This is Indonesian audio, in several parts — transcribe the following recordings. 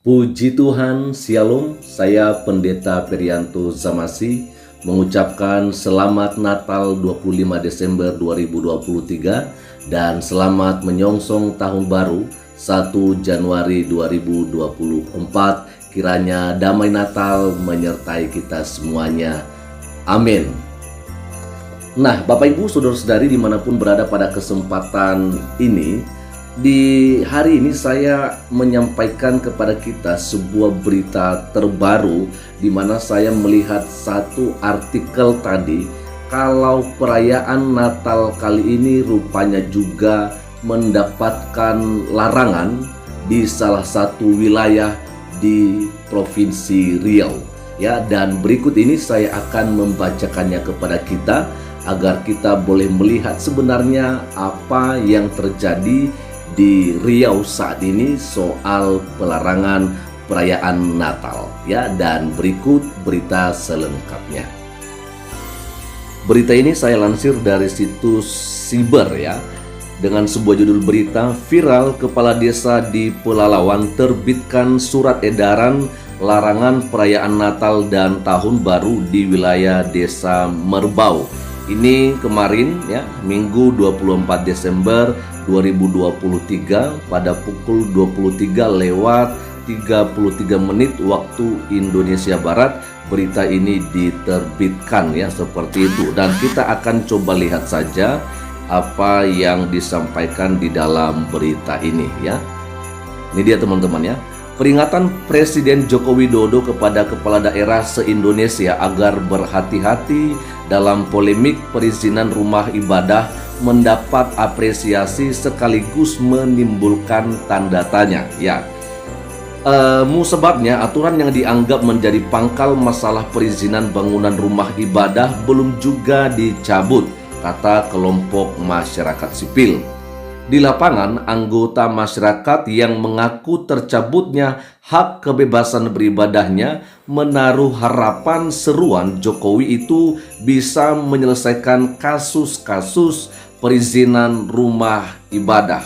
Puji Tuhan, Shalom. Saya Pendeta Perianto Zamasi mengucapkan selamat Natal 25 Desember 2023 dan selamat menyongsong tahun baru 1 Januari 2024. Kiranya damai Natal menyertai kita semuanya. Amin. Nah, Bapak Ibu, Saudara-saudari dimanapun berada pada kesempatan ini, di hari ini saya menyampaikan kepada kita sebuah berita terbaru di mana saya melihat satu artikel tadi kalau perayaan Natal kali ini rupanya juga mendapatkan larangan di salah satu wilayah di Provinsi Riau. Ya, dan berikut ini saya akan membacakannya kepada kita agar kita boleh melihat sebenarnya apa yang terjadi di Riau saat ini soal pelarangan perayaan Natal, ya. Dan berikut berita selengkapnya. Berita ini saya lansir dari situs Siber, ya, dengan sebuah judul berita, viral kepala desa di Pelalawan terbitkan surat edaran larangan perayaan Natal dan Tahun Baru di wilayah Desa Merbau. Ini kemarin, ya, Minggu 24 Desember 2023 pada pukul 23:33 waktu Indonesia Barat berita ini diterbitkan, ya, seperti itu. Dan kita akan coba lihat saja apa yang disampaikan di dalam berita ini, ya. Ini dia teman-teman, ya. Peringatan Presiden Joko Widodo kepada kepala daerah se-Indonesia agar berhati-hati dalam polemik perizinan rumah ibadah mendapat apresiasi sekaligus menimbulkan tanda tanya, ya. Sebabnya aturan yang dianggap menjadi pangkal masalah perizinan bangunan rumah ibadah belum juga dicabut, kata kelompok masyarakat sipil. Di lapangan, anggota masyarakat yang mengaku tercabutnya hak kebebasan beribadahnya menaruh harapan seruan Jokowi itu bisa menyelesaikan kasus-kasus perizinan rumah ibadah.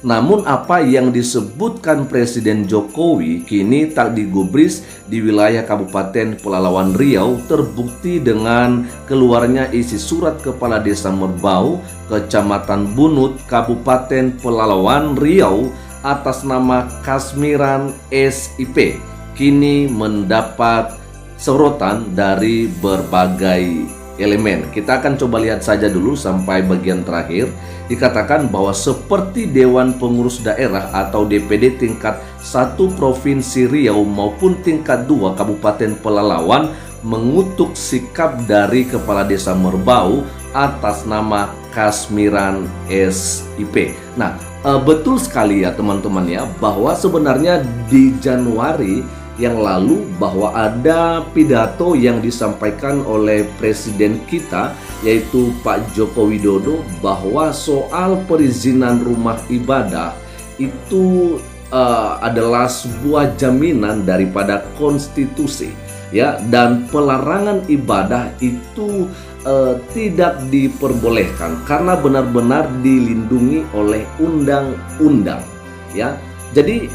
Namun apa yang disebutkan Presiden Jokowi kini tak digubris di wilayah Kabupaten Pelalawan Riau terbukti dengan keluarnya isi surat Kepala Desa Merbau, Kecamatan Bunut, Kabupaten Pelalawan Riau atas nama Kasmiran SIP kini mendapat sorotan dari berbagai elemen. Kita akan coba lihat saja dulu sampai bagian terakhir. Dikatakan bahwa seperti Dewan Pengurus Daerah atau DPD tingkat 1 Provinsi Riau maupun tingkat 2 Kabupaten Pelalawan mengutuk sikap dari Kepala Desa Merbau atas nama Kasmiran SIP. Nah, betul sekali, ya teman-teman, ya, bahwa sebenarnya di Januari yang lalu bahwa ada pidato yang disampaikan oleh Presiden kita yaitu Pak Joko Widodo bahwa soal perizinan rumah ibadah itu adalah sebuah jaminan daripada konstitusi, ya, dan pelarangan ibadah itu tidak diperbolehkan karena benar-benar dilindungi oleh undang-undang, ya. Jadi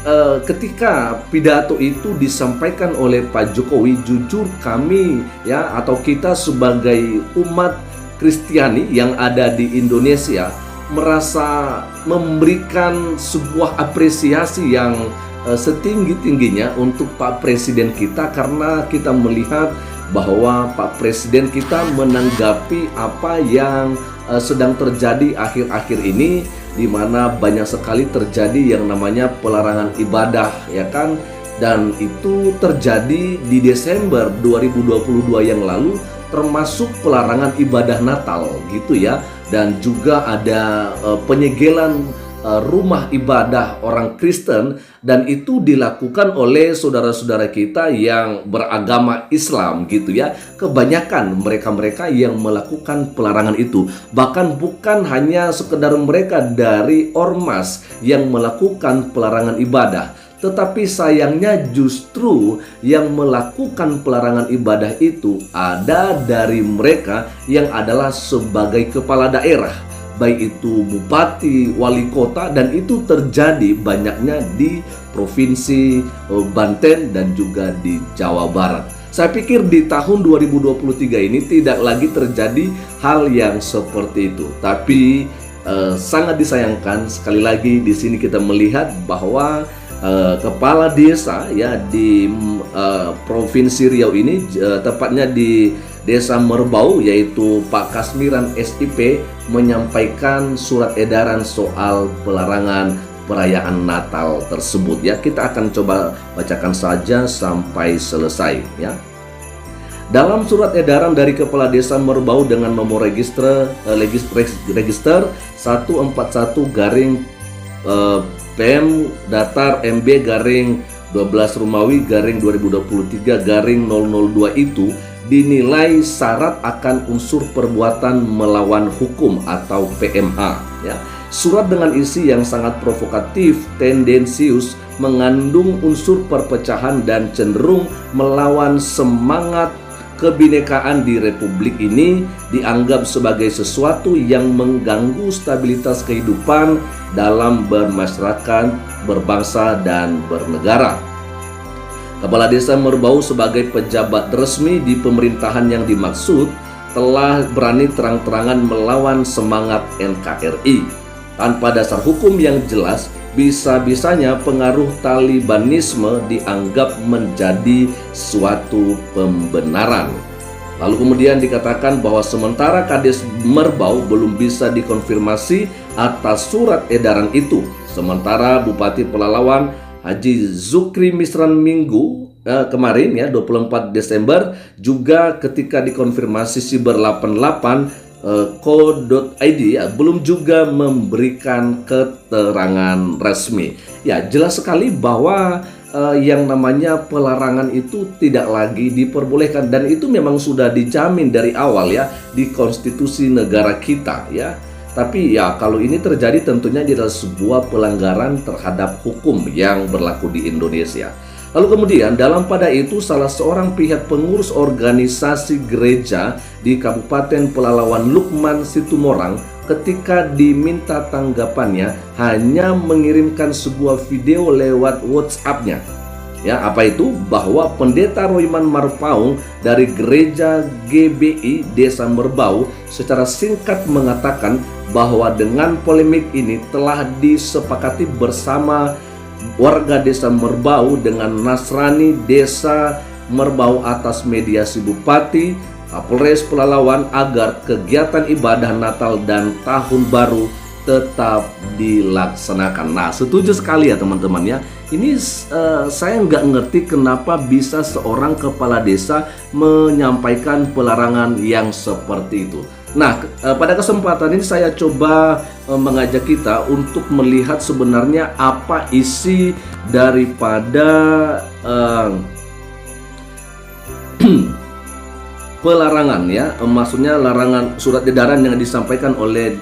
ketika pidato itu disampaikan oleh Pak Jokowi, jujur kami, ya, atau kita sebagai umat Kristiani yang ada di Indonesia merasa memberikan sebuah apresiasi yang setinggi-tingginya untuk Pak Presiden kita karena kita melihat bahwa Pak Presiden kita menanggapi apa yang sedang terjadi akhir-akhir ini, di mana banyak sekali terjadi yang namanya pelarangan ibadah, ya kan, dan itu terjadi di Desember 2022 yang lalu, termasuk pelarangan ibadah Natal gitu, ya, dan juga ada penyegelan rumah ibadah orang Kristen, dan itu dilakukan oleh saudara-saudara kita yang beragama Islam gitu, ya. Kebanyakan mereka-mereka yang melakukan pelarangan itu, bahkan bukan hanya sekedar mereka dari ormas yang melakukan pelarangan ibadah, tetapi sayangnya justru yang melakukan pelarangan ibadah itu ada dari mereka yang adalah sebagai kepala daerah baik itu bupati, wali kota, dan itu terjadi banyaknya di Provinsi Banten dan juga di Jawa Barat. Saya pikir di tahun 2023 ini tidak lagi terjadi hal yang seperti itu. Tapi sangat disayangkan sekali lagi di sini kita melihat bahwa kepala desa ya di Provinsi Riau ini, tepatnya di Desa Merbau, yaitu Pak Kasmiran SIP, menyampaikan surat edaran soal pelarangan perayaan Natal tersebut ya. Kita akan coba bacakan saja sampai selesai ya. Dalam surat edaran dari Kepala Desa Merbau dengan nomor register 141 garing PM datar MB garing 12 Romawi garing 2023 garing 002 itu dinilai syarat akan unsur perbuatan melawan hukum atau PMH ya. Surat dengan isi yang sangat provokatif, tendensius, mengandung unsur perpecahan dan cenderung melawan semangat kebinekaan di Republik ini, dianggap sebagai sesuatu yang mengganggu stabilitas kehidupan dalam bermasyarakat, berbangsa, dan bernegara. Kepala Desa Merbau sebagai pejabat resmi di pemerintahan yang dimaksud telah berani terang-terangan melawan semangat NKRI. Tanpa dasar hukum yang jelas, bisa-bisanya pengaruh Talibanisme dianggap menjadi suatu pembenaran. Lalu kemudian dikatakan bahwa sementara Kades Merbau belum bisa dikonfirmasi atas surat edaran itu, sementara Bupati Pelalawan Haji Zukri Misran Minggu kemarin ya 24 Desember juga ketika dikonfirmasi Siber 88 co.id ya, belum juga memberikan keterangan resmi. Ya, jelas sekali bahwa yang namanya pelarangan itu tidak lagi diperbolehkan, dan itu memang sudah dijamin dari awal ya di konstitusi negara kita ya. Tapi ya kalau ini terjadi tentunya adalah sebuah pelanggaran terhadap hukum yang berlaku di Indonesia. Lalu kemudian dalam pada itu salah seorang pihak pengurus organisasi gereja di Kabupaten Pelalawan Lukman Situmorang ketika diminta tanggapannya hanya mengirimkan sebuah video lewat WhatsApp-nya. Ya, apa itu? Bahwa Pendeta Roiman Marpaung dari Gereja GBI Desa Merbau secara singkat mengatakan bahwa dengan polemik ini telah disepakati bersama warga Desa Merbau dengan Nasrani Desa Merbau atas mediasi Bupati, Kapolres Pelalawan agar kegiatan ibadah Natal dan Tahun Baru tetap dilaksanakan. Nah, setuju sekali ya teman-teman ya. Ini saya nggak ngerti kenapa bisa seorang kepala desa menyampaikan pelarangan yang seperti itu. Nah, pada kesempatan ini saya coba mengajak kita untuk melihat sebenarnya apa isi daripada pelarangan ya, maksudnya larangan surat edaran yang disampaikan oleh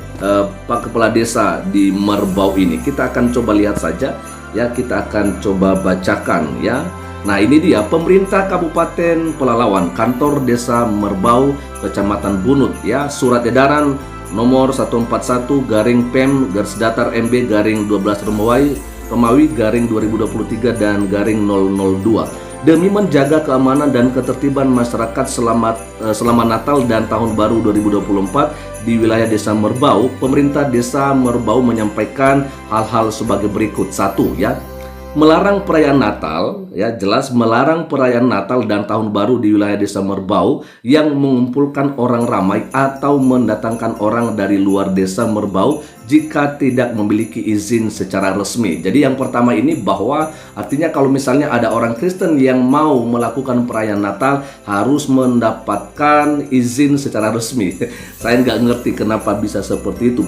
Pak Kepala Desa di Merbau ini. Kita akan coba lihat saja ya, kita akan coba bacakan ya. Nah, ini dia pemerintah Kabupaten Pelalawan, kantor Desa Merbau, Kecamatan Bunut ya, surat edaran nomor 141 garing PEM garis datar MB garing 12 Romawi garing 2023 dan garing 002 demi menjaga keamanan dan ketertiban masyarakat selama Natal dan Tahun Baru 2024 di wilayah Desa Merbau. Pemerintah Desa Merbau menyampaikan hal-hal sebagai berikut. 1 ya, melarang perayaan Natal ya, jelas melarang perayaan Natal dan Tahun Baru di wilayah Desa Merbau yang mengumpulkan orang ramai atau mendatangkan orang dari luar Desa Merbau jika tidak memiliki izin secara resmi. Jadi yang pertama ini bahwa artinya kalau misalnya ada orang Kristen yang mau melakukan perayaan Natal harus mendapatkan izin secara resmi. Saya nggak ngerti kenapa bisa seperti itu.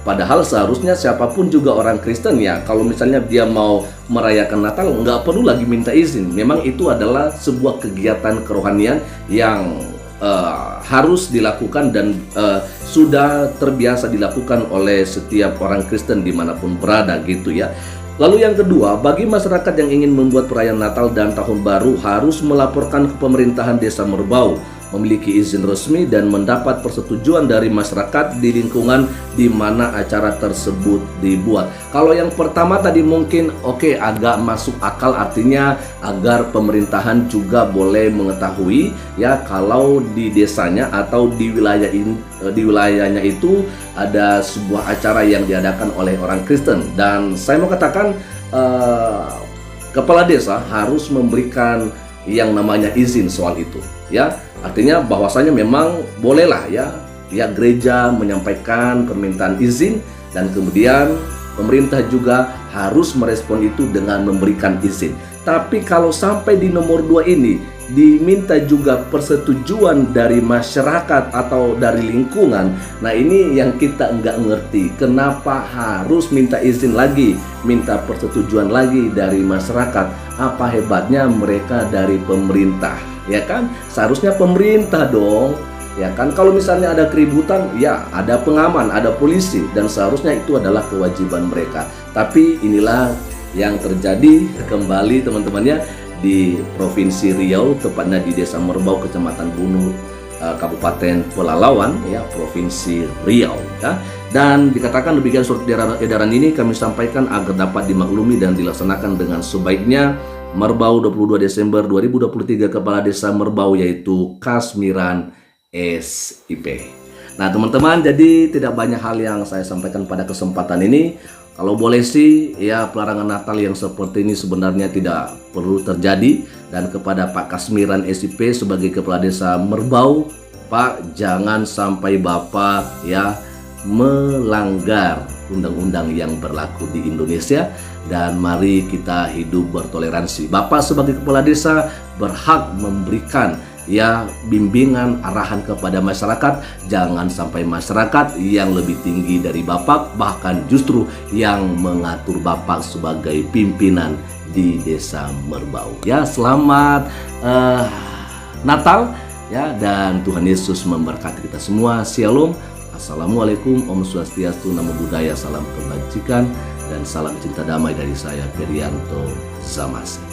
Padahal seharusnya siapapun juga orang Kristen ya, kalau misalnya dia mau merayakan Natal nggak perlu lagi minta izin. Memang itu adalah sebuah kegiatan kerohanian yang harus dilakukan dan sudah terbiasa dilakukan oleh setiap orang Kristen dimanapun berada gitu ya. Lalu yang kedua, bagi masyarakat yang ingin membuat perayaan Natal dan Tahun Baru harus melaporkan ke pemerintahan Desa Merbau memiliki izin resmi dan mendapat persetujuan dari masyarakat di lingkungan di mana acara tersebut dibuat. Kalau yang pertama tadi mungkin agak masuk akal, artinya agar pemerintahan juga boleh mengetahui ya kalau di desanya atau di wilayahnya itu ada sebuah acara yang diadakan oleh orang Kristen. Dan saya mau katakan kepala desa harus memberikan yang namanya izin soal itu ya, artinya bahwasanya memang bolehlah ya gereja menyampaikan permintaan izin dan kemudian pemerintah juga harus merespon itu dengan memberikan izin. Tapi kalau sampai di nomor 2 ini diminta juga persetujuan dari masyarakat atau dari lingkungan, nah ini yang kita nggak ngerti, kenapa harus minta izin lagi, minta persetujuan lagi dari masyarakat? Apa hebatnya mereka dari pemerintah, ya kan? Seharusnya pemerintah dong, ya kan? Kalau misalnya ada keributan, ya ada pengaman, ada polisi, dan seharusnya itu adalah kewajiban mereka. Tapi inilah yang terjadi kembali teman-temannya di Provinsi Riau, tepatnya di Desa Merbau, Kecamatan Bunu, Kabupaten Pelalawan, ya, Provinsi Riau. Ya. Dan dikatakan demikian surat edaran ini kami sampaikan agar dapat dimaklumi dan dilaksanakan dengan sebaiknya. Merbau 22 Desember 2023, Kepala Desa Merbau yaitu Kasmiran SIP. Nah teman-teman, jadi tidak banyak hal yang saya sampaikan pada kesempatan ini. Kalau boleh sih ya, pelarangan Natal yang seperti ini sebenarnya tidak perlu terjadi. Dan kepada Pak Kasmiran SIP sebagai Kepala Desa Merbau, Pak, jangan sampai Bapak ya melanggar undang-undang yang berlaku di Indonesia, dan mari kita hidup bertoleransi. Bapak sebagai Kepala Desa berhak memberikan ya bimbingan, arahan kepada masyarakat. Jangan sampai masyarakat yang lebih tinggi dari Bapak, bahkan justru yang mengatur Bapak sebagai pimpinan di Desa Merbau. Ya, selamat Natal ya, dan Tuhan Yesus memberkati kita semua. Shalom. Assalamualaikum, Om Swastiastu, Namo Buddhaya, salam kebajikan dan salam cinta damai dari saya, Perianto Zamasi.